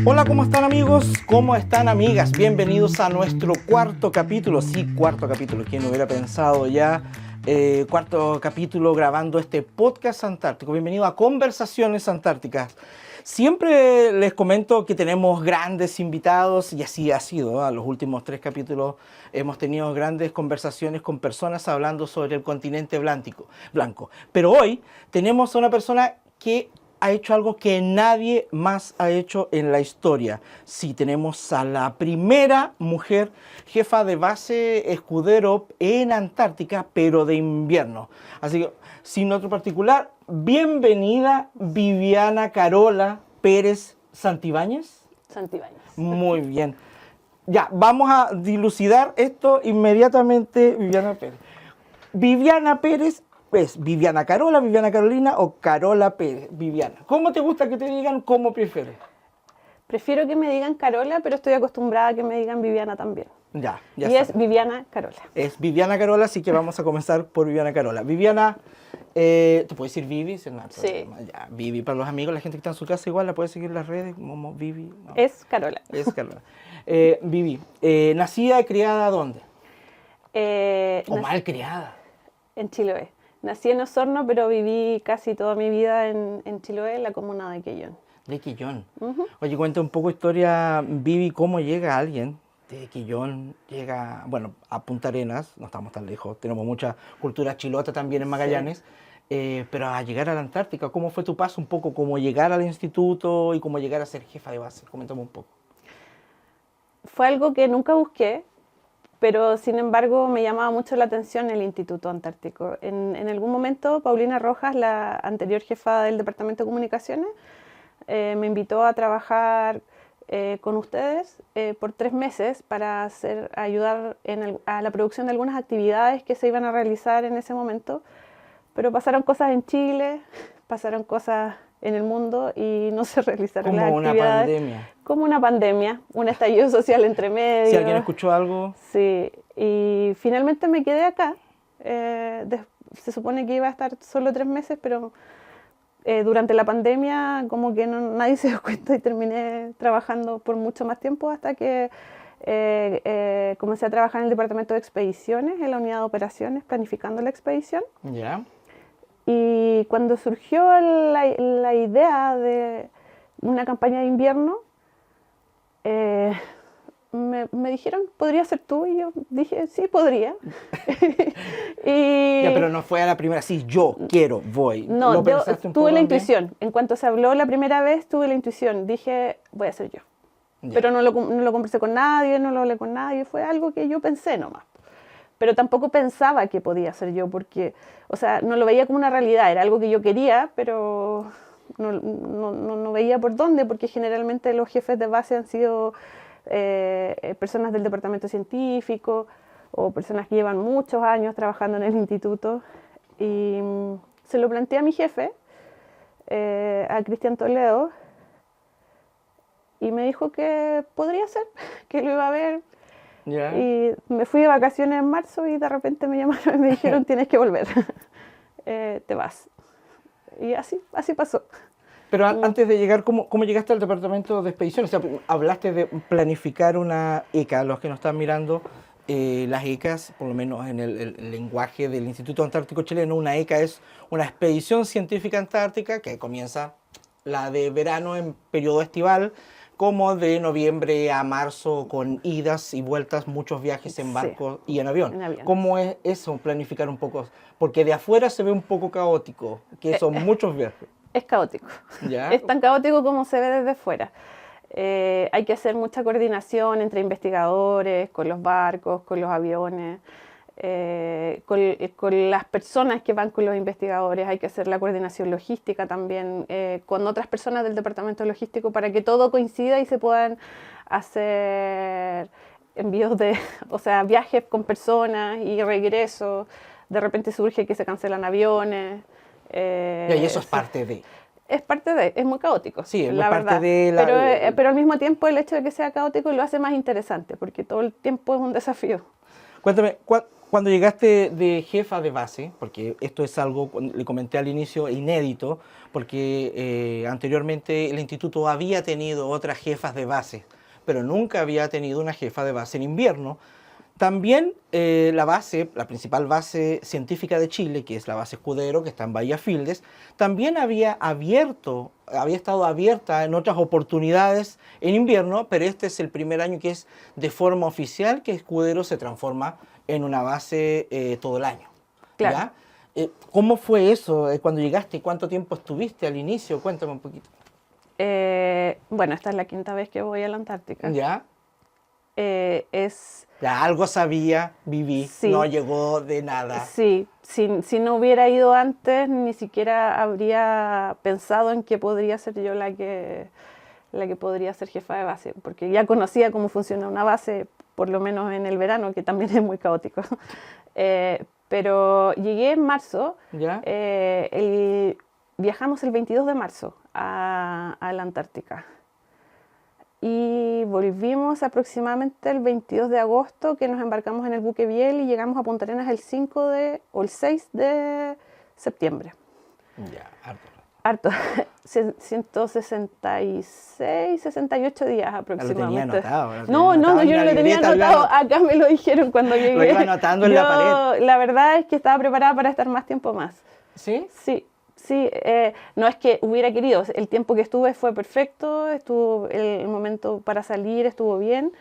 Hola, ¿cómo están amigos? ¿Cómo están amigas? Bienvenidos a nuestro cuarto capítulo. Sí, cuarto capítulo. ¿Quién hubiera pensado ya? Cuarto capítulo grabando este podcast antártico. Bienvenido a Conversaciones Antárticas. Siempre les comento que tenemos grandes invitados y así ha sido, ¿no? Los últimos 3 capítulos hemos tenido grandes conversaciones con personas hablando sobre el continente blanco. Pero hoy tenemos a una persona que ha hecho algo que nadie más ha hecho en la historia. Sí, tenemos a la primera mujer jefa de base escudero en Antártica, pero de invierno. Así que, sin otro particular, bienvenida Viviana Carola Pérez Santibáñez. Santibáñez. Muy bien. Ya, vamos a dilucidar esto inmediatamente, Viviana Pérez. Viviana Pérez es Viviana Carola, Viviana Carolina o Carola Pérez. Viviana. ¿Cómo te gusta que te digan? ¿Cómo prefieres? Prefiero que me digan Carola, pero estoy acostumbrada a que me digan Viviana también. Ya y está. Es Viviana Carola. Es Viviana Carola, así que vamos a comenzar por Viviana Carola. Viviana, ¿tú puedes decir Vivi? No, sí. Ya, Vivi, para los amigos, la gente que está en su casa igual la puede seguir en las redes como Vivi. No. Es Carola. Es Carola. Vivi, ¿nacida y criada dónde? Mal criada. En Chiloé. Nací en Osorno, pero viví casi toda mi vida en Chiloé, en la comuna de Quellón. De Quellón. Oye, cuenta un poco historia, Vivi, cómo llega alguien de Quellón, llega, bueno, a Punta Arenas, no estamos tan lejos, tenemos mucha cultura chilota también en Magallanes, sí. Pero a llegar a la Antártica, ¿cómo fue tu paso? Un poco, cómo llegar al instituto y cómo llegar a ser jefa de base, coméntame un poco. Fue algo que nunca busqué, pero sin embargo me llamaba mucho la atención el Instituto Antártico. En algún momento, Paulina Rojas, la anterior jefa del Departamento de Comunicaciones, me invitó a trabajar con ustedes por 3 meses para ayudar a la producción de algunas actividades que se iban a realizar en ese momento. Pero pasaron cosas en Chile, pasaron cosas en el mundo y no se realizaron las actividades. Como una pandemia. Como una pandemia, un estallido social entre medio. Si alguien escuchó algo. Sí, y finalmente me quedé acá. Se supone que iba a estar solo 3 meses, pero durante la pandemia como que nadie se dio cuenta y terminé trabajando por mucho más tiempo hasta que comencé a trabajar en el departamento de expediciones, en la unidad de operaciones, planificando la expedición. Ya. Y cuando surgió la idea de una campaña de invierno, me dijeron, ¿podría ser tú? Y yo dije, sí, podría. Ya, pero no fue a la primera, sí, yo quiero, voy. No, yo tuve la intuición. En cuanto se habló la primera vez, tuve la intuición. Dije, voy a ser yo. Ya. Pero no lo conversé con nadie, no lo hablé con nadie. Fue algo que yo pensé nomás. Pero tampoco pensaba que podía ser yo, porque, o sea, no lo veía como una realidad. Era algo que yo quería, pero no veía por dónde, porque generalmente los jefes de base han sido personas del departamento científico o personas que llevan muchos años trabajando en el instituto. Y se lo planteé a mi jefe, a Cristian Toledo, y me dijo que podría ser, que lo iba a ver. Yeah. Y me fui de vacaciones en marzo y de repente me llamaron y me dijeron, tienes que volver, te vas. Y así pasó. Pero antes de llegar, ¿cómo llegaste al departamento de expediciones? O sea, hablaste de planificar una ECA. Los que nos están mirando, las ECAs, por lo menos en el lenguaje del Instituto Antártico Chileno, una ECA es una expedición científica antártica que comienza la de verano en periodo estival, como de noviembre a marzo, con idas y vueltas, muchos viajes en barco y en avión. ¿Cómo es eso, planificar un poco? Porque de afuera se ve un poco caótico, que son muchos viajes. Es caótico. ¿Ya? Es tan caótico como se ve desde fuera. Hay que hacer mucha coordinación entre investigadores, con los barcos, con los aviones, con las personas que van con los investigadores. Hay que hacer la coordinación logística también con otras personas del departamento logístico para que todo coincida y se puedan hacer envíos viajes con personas y regresos. De repente surge que se cancelan aviones. Y eso es parte de... Es muy caótico. Sí, es la parte verdad. de la... Pero al mismo tiempo el hecho de que sea caótico lo hace más interesante, porque todo el tiempo es un desafío. Cuéntame, Cuando llegaste de jefa de base, porque esto es algo, le comenté al inicio, inédito, porque anteriormente el instituto había tenido otras jefas de base, pero nunca había tenido una jefa de base en invierno. También la base, la principal base científica de Chile, que es la base Escudero, que está en Bahía Fields, también había estado abierta en otras oportunidades en invierno, pero este es el primer año que es de forma oficial que Escudero se transforma en una base todo el año. Claro. ¿Ya? ¿Cómo fue eso cuando llegaste? ¿Cuánto tiempo estuviste al inicio? Cuéntame un poquito. Bueno, esta es la quinta vez que voy a la Antártica. ¿Ya? Es... Ya, algo sabía, viví, Sí. no llegó de nada. Sí, si no hubiera ido antes, ni siquiera habría pensado en que podría ser yo la que podría ser jefa de base, porque ya conocía cómo funciona una base, por lo menos en el verano, que también es muy caótico. Pero llegué en marzo, ¿Ya? viajamos el 22 de marzo a la Antártica. Y volvimos aproximadamente el 22 de agosto, que nos embarcamos en el buque Biel y llegamos a Punta Arenas el 6 de septiembre. Ya, harto. Harto, 166, 68 días aproximadamente. Lo tenía anotado. No, yo no lo tenía anotado, acá me lo dijeron cuando llegué. Lo iba anotando en la pared. La verdad es que estaba preparada para estar más tiempo más. ¿Sí? Sí, no es que hubiera querido, el tiempo que estuve fue perfecto, estuvo el momento para salir, estuvo bien,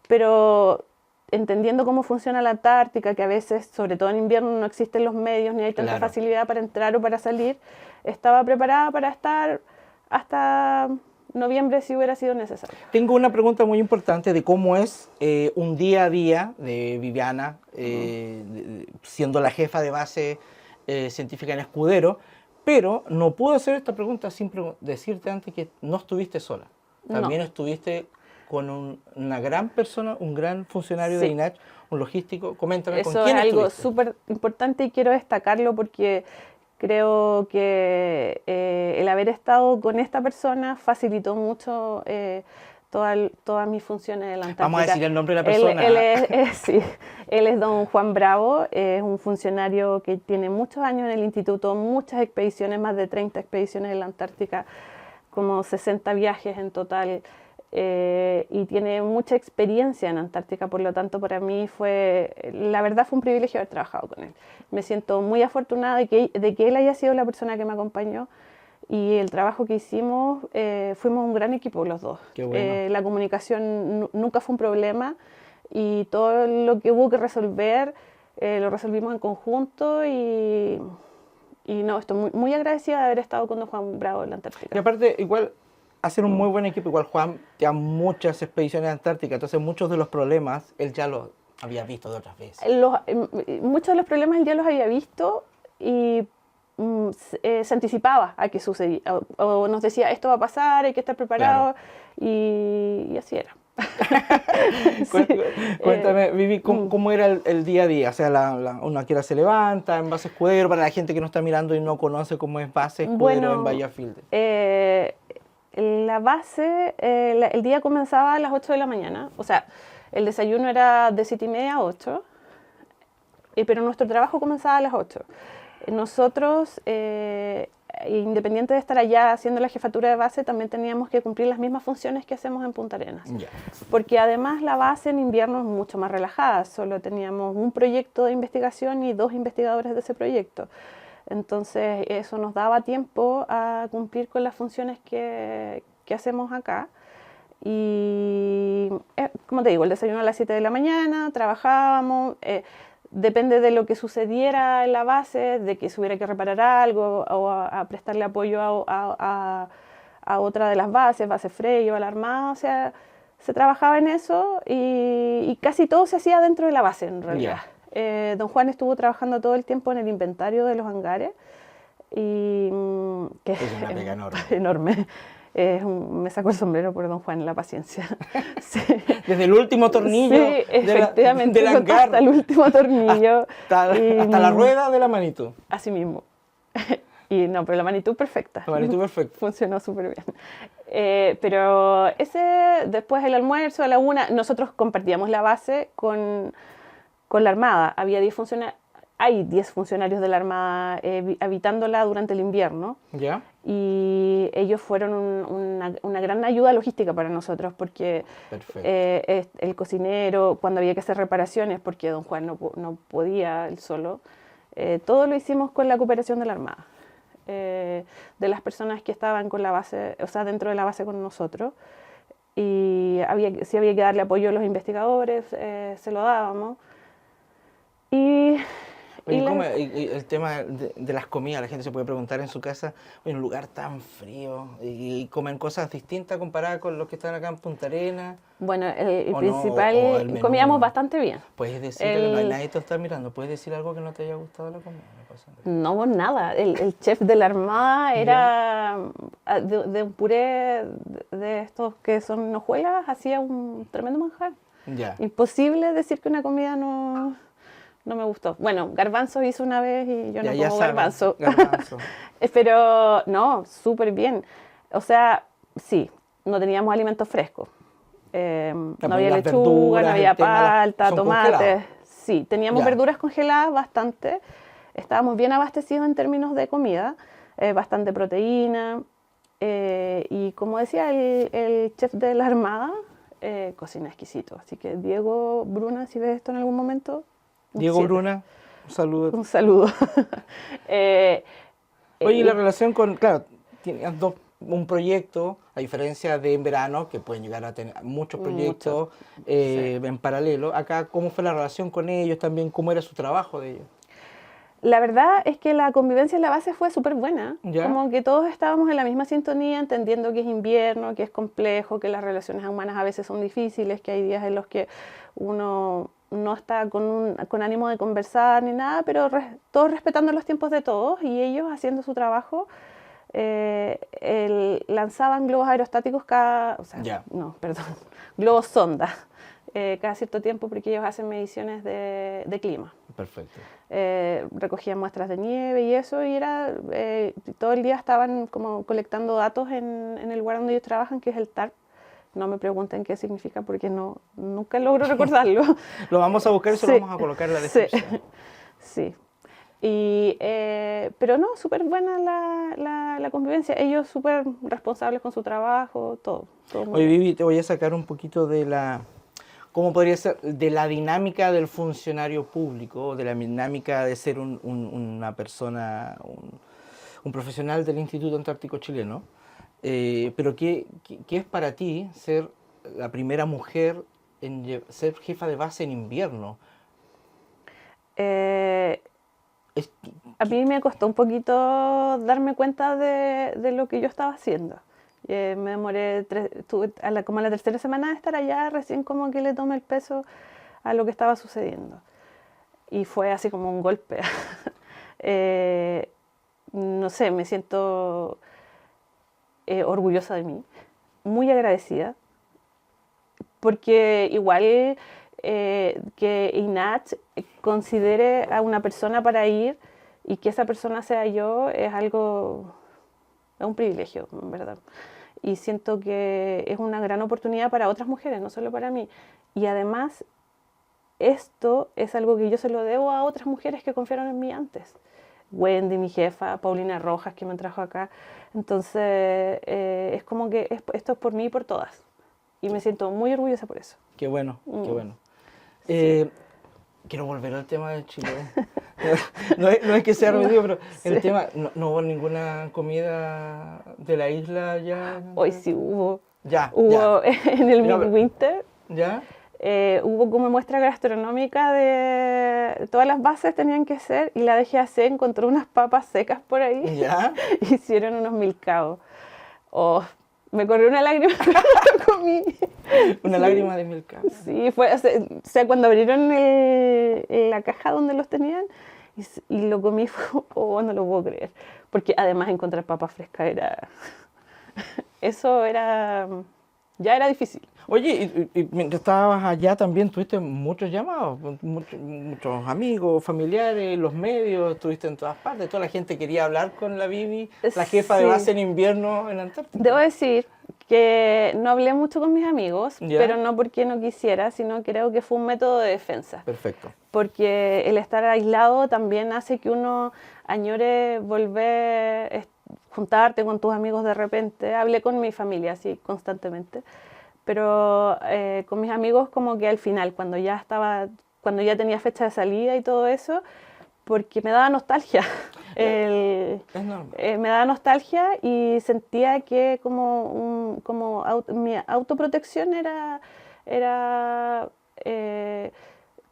pero entendiendo cómo funciona la Antártica, que a veces, sobre todo en invierno, no existen los medios ni hay tanta facilidad para entrar o para salir, estaba preparada para estar hasta noviembre si hubiera sido necesario. Tengo una pregunta muy importante de cómo es un día a día de Viviana, siendo la jefa de base científica en Escudero. Pero no puedo hacer esta pregunta sin decirte antes que no estuviste sola. También estuviste con una gran persona, un gran funcionario de INACH, un logístico. Coméntame con quién estuviste. Eso es algo súper importante y quiero destacarlo porque creo que el haber estado con esta persona facilitó mucho todas mis funciones en la Antártica. Vamos a decir el nombre de la persona. Él es don Juan Bravo, es un funcionario que tiene muchos años en el instituto, muchas expediciones, más de 30 expediciones en la Antártica, como 60 viajes en total, y tiene mucha experiencia en Antártica, por lo tanto para mí la verdad fue un privilegio haber trabajado con él. Me siento muy afortunada de que él haya sido la persona que me acompañó. Y el trabajo que hicimos, fuimos un gran equipo los dos. Qué bueno. La comunicación nunca fue un problema y todo lo que hubo que resolver lo resolvimos en conjunto y no, estoy muy, muy agradecida de haber estado con don Juan Bravo en la Antártica. Y aparte, igual, hacer un muy buen equipo, igual Juan ya muchas expediciones antárticas, entonces muchos de los problemas él ya los había visto de otras veces. Muchos de los problemas él ya los había visto y se anticipaba a que sucedía, o nos decía esto va a pasar, hay que estar preparado, y así era. Cuéntame, Vivi, ¿cómo era el día a día? O sea, una que hora se levanta en base Escudero, para la gente que no está mirando y no conoce cómo es base Escudero en Bahía Fields. La base, el día comenzaba a las 8 de la mañana, o sea, el desayuno era de 7:30 a 8, pero nuestro trabajo comenzaba a las 8. Nosotros, independiente de estar allá haciendo la jefatura de base, también teníamos que cumplir las mismas funciones que hacemos en Punta Arenas. Yeah. Porque además la base en invierno es mucho más relajada, solo teníamos un proyecto de investigación y 2 investigadores de ese proyecto. Entonces eso nos daba tiempo a cumplir con las funciones que hacemos acá. Y como te digo, el desayuno a las 7 de la mañana, trabajábamos. Depende de lo que sucediera en la base, de que se hubiera que reparar algo o a prestarle apoyo a otra de las bases, base Frey o a la Armada, o sea, se trabajaba en eso y casi todo se hacía dentro de la base en realidad. Yeah. Don Juan estuvo trabajando todo el tiempo en el inventario de los hangares y que es una pega enorme. Enorme. Me saco el sombrero por don Juan, la paciencia. Sí. Desde el último tornillo efectivamente, del hangar. Hasta el último tornillo. Hasta la rueda de la Manitou. Así mismo. Y no, pero la Manitou perfecta. La Manitou perfecta. Funcionó súper bien. Pero después del almuerzo, a la 1, nosotros compartíamos la base con con la Armada. Había 10 funcionarios. Hay 10 funcionarios de la Armada habitándola durante el invierno. ¿Ya? Y ellos fueron una gran ayuda logística para nosotros porque el cocinero, cuando había que hacer reparaciones, porque don Juan no podía él solo, todo lo hicimos con la cooperación de la Armada, de las personas que estaban con la base, o sea, dentro de la base con nosotros. Y si había que darle apoyo a los investigadores, se lo dábamos. Y el tema de las comidas, la gente se puede preguntar en su casa, en un lugar tan frío, y comen cosas distintas comparadas con los que están acá en Punta Arenas. Bueno, el principal, comíamos bastante bien. Puedes decir que no hay nadie que te está mirando, puedes decir algo que no te haya gustado la comida. No, nada. El chef de la Armada era de un puré de estos que son hojuelas, hacía un tremendo manjar. Ya. Imposible decir que una comida no me gustó. Bueno, garbanzos hizo una vez y yo no como garbanzo. Pero no, súper bien. O sea, sí, no teníamos alimentos frescos. No había lechuga, no había palta, tomates. Sí, teníamos verduras congeladas bastante. Estábamos bien abastecidos en términos de comida, bastante proteína. Y como decía el chef de la Armada, cocina exquisito. Así que Diego Bruna, si ves esto en algún momento... Diego Bruna, un saludo. Un saludo. Oye, y la relación con, claro, tenías un proyecto, a diferencia de en verano, que pueden llegar a tener muchos proyectos en paralelo. Acá, ¿cómo fue la relación con ellos también? ¿Cómo era su trabajo de ellos? La verdad es que la convivencia en la base fue súper buena. ¿Ya? Como que todos estábamos en la misma sintonía, entendiendo que es invierno, que es complejo, que las relaciones humanas a veces son difíciles, que hay días en los que uno no está con ánimo de conversar ni nada, pero todos respetando los tiempos de todos y ellos haciendo su trabajo. Lanzaban globos aerostáticos globos sonda cada cierto tiempo porque ellos hacen mediciones de clima. Perfecto. Recogían muestras de nieve y eso, y todo el día estaban como colectando datos en el lugar donde ellos trabajan, que es el TARP. No me pregunten qué significa porque nunca logro recordarlo. Lo vamos a buscar y se lo vamos a colocar en la descripción. Sí. Pero no, súper buena la convivencia. Ellos súper responsables con su trabajo, todo Oye, Vivi, te voy a sacar un poquito de ¿cómo podría ser? De la dinámica del funcionario público, de la dinámica de ser una persona, un profesional del Instituto Antártico Chileno. Pero ¿qué es para ti ser la primera mujer en ser jefa de base en invierno? A mí me costó un poquito darme cuenta de lo que yo estaba haciendo. Me demoré, como a la tercera semana de estar allá, recién como que le tomé el peso a lo que estaba sucediendo. Y fue así como un golpe. No sé, me siento orgullosa de mí, muy agradecida, porque igual que INACH considere a una persona para ir y que esa persona sea yo es un privilegio, en verdad. Y siento que es una gran oportunidad para otras mujeres, no solo para mí. Y además, esto es algo que yo se lo debo a otras mujeres que confiaron en mí antes. Wendy, mi jefa, Paulina Rojas, que me trajo acá. Entonces, es como que esto es por mí y por todas. Y me siento muy orgullosa por eso. Qué bueno, qué bueno. Sí. Quiero volver al tema de Chile. No es que sea repetido, pero el tema, no hubo ninguna comida de la isla ya. Hoy sí hubo. Hubo en el Midwinter. ¿Ya? Hubo como muestra gastronómica de todas las bases tenían que ser, y la DGAC encontró unas papas secas por ahí. ¿Ya? Hicieron unos milcaos. Me corrió una lágrima cuando lo comí. Una lágrima de milcao. Sí, o sea, cuando abrieron la caja donde los tenían y lo comí, no lo puedo creer. Porque además encontrar papas frescas ya era difícil. Oye, y mientras estabas allá también tuviste muchos llamados, muchos amigos, familiares, los medios, estuviste en todas partes, toda la gente quería hablar con la Vivi, la jefa de base en invierno en Antártica. Debo decir que no hablé mucho con mis amigos, ¿Ya? pero no porque no quisiera, sino creo que fue un método de defensa. Perfecto. Porque el estar aislado también hace que uno añore volver, juntarte con tus amigos de repente. Hablé con mi familia así constantemente, pero con mis amigos como que al final, cuando ya tenía fecha de salida y todo eso, porque me daba nostalgia. Es normal. Me daba nostalgia y sentía que mi autoprotección era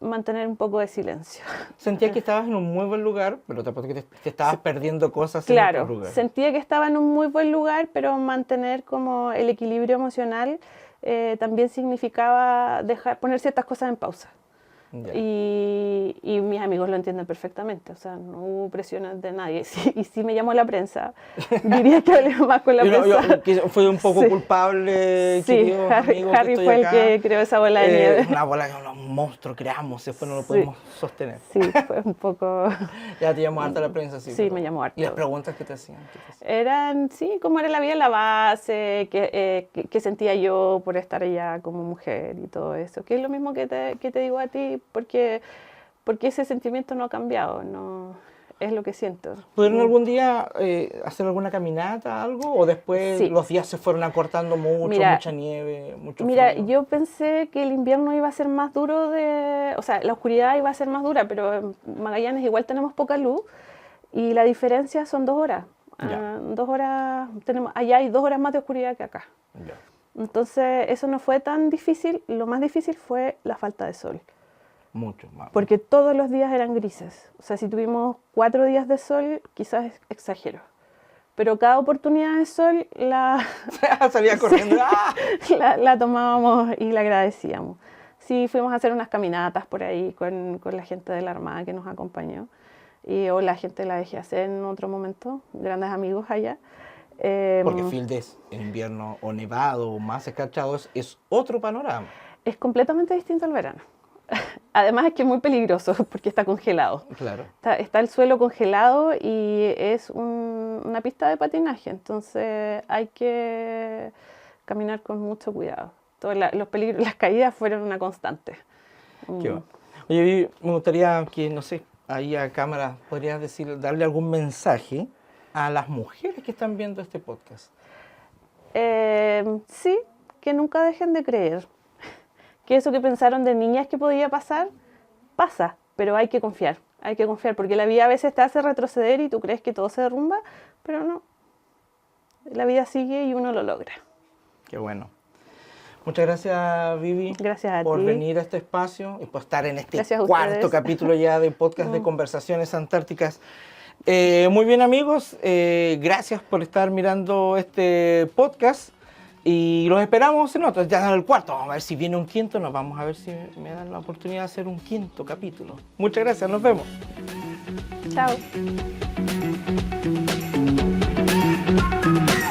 mantener un poco de silencio. Sentía que estabas en un muy buen lugar, pero tampoco que te estabas perdiendo cosas Claro, en otro lugar. sentía que estaba en un muy buen lugar, pero mantener como el equilibrio emocional también significaba poner ciertas cosas en pausa. Ya. Y mis amigos lo entienden perfectamente, o sea, no hubo presiones de nadie. Y si me llamó la prensa, diría que hablé más con la prensa. Que fue un poco culpable, Sí, queridos amigos, Harry estoy fue acá. el que creó esa bola de nieve. Una bola que un monstruo creamos, después no lo Sí. podemos sostener. Sí, fue un poco... Ya te llamó harta la prensa, sí. Sí, pero- me llamó harto. ¿Y las preguntas que te hacían? ¿Qué te hacían? Eran, sí, cómo era la vida en la base, qué sentía yo por estar allá como mujer y todo eso. Que es lo mismo que te digo a ti, porque ese sentimiento no ha cambiado, no es lo que siento. ¿Pudieron algún día hacer alguna caminata, algo? ¿O después Sí. los días se fueron acortando mucho, Mira, mucha nieve, mucho Mira, frío? yo pensé que el invierno iba a ser más duro o sea, la oscuridad iba a ser más dura, pero en Magallanes igual tenemos poca luz y la diferencia son 2 horas. Ya. 2 horas, allá hay 2 horas más de oscuridad que acá. Ya. Entonces, eso no fue tan difícil. Lo más difícil fue la falta de sol, Mucho más. porque todos los días eran grises. O sea, si tuvimos 4 días de sol, quizás exagero. Pero cada oportunidad de sol Salía corriendo. ¡Ah! la tomábamos y la agradecíamos. Sí, fuimos a hacer unas caminatas por ahí con la gente de la Armada que nos acompañó. O la gente de la DGAC en otro momento, grandes amigos allá. Porque Fildes en invierno o nevado o más escarchado es otro panorama. Es completamente distinto al verano. Además es que es muy peligroso porque está congelado. Claro. Está el suelo congelado y es una pista de patinaje, entonces hay que caminar con mucho cuidado. Los peligros, las caídas fueron una constante. Qué bueno. Oye, Vivi, me gustaría que, no sé, ahí a cámara, podrías darle algún mensaje a las mujeres que están viendo este podcast. Sí, que nunca dejen de creer. Que eso que pensaron de niñas que podía pasar, pasa, pero hay que confiar porque la vida a veces te hace retroceder y tú crees que todo se derrumba, pero no. La vida sigue y uno lo logra. Qué bueno. Muchas gracias, Vivi, Gracias a por ti. venir a este espacio y por estar en este Gracias a cuarto ustedes. capítulo ya de podcast de Conversaciones Antárticas. Muy bien, amigos, gracias por estar mirando este podcast y los esperamos en otro, ya en el cuarto. Vamos a ver si viene un quinto, vamos a ver si me dan la oportunidad de hacer un quinto capítulo. Muchas gracias, nos vemos. Chao.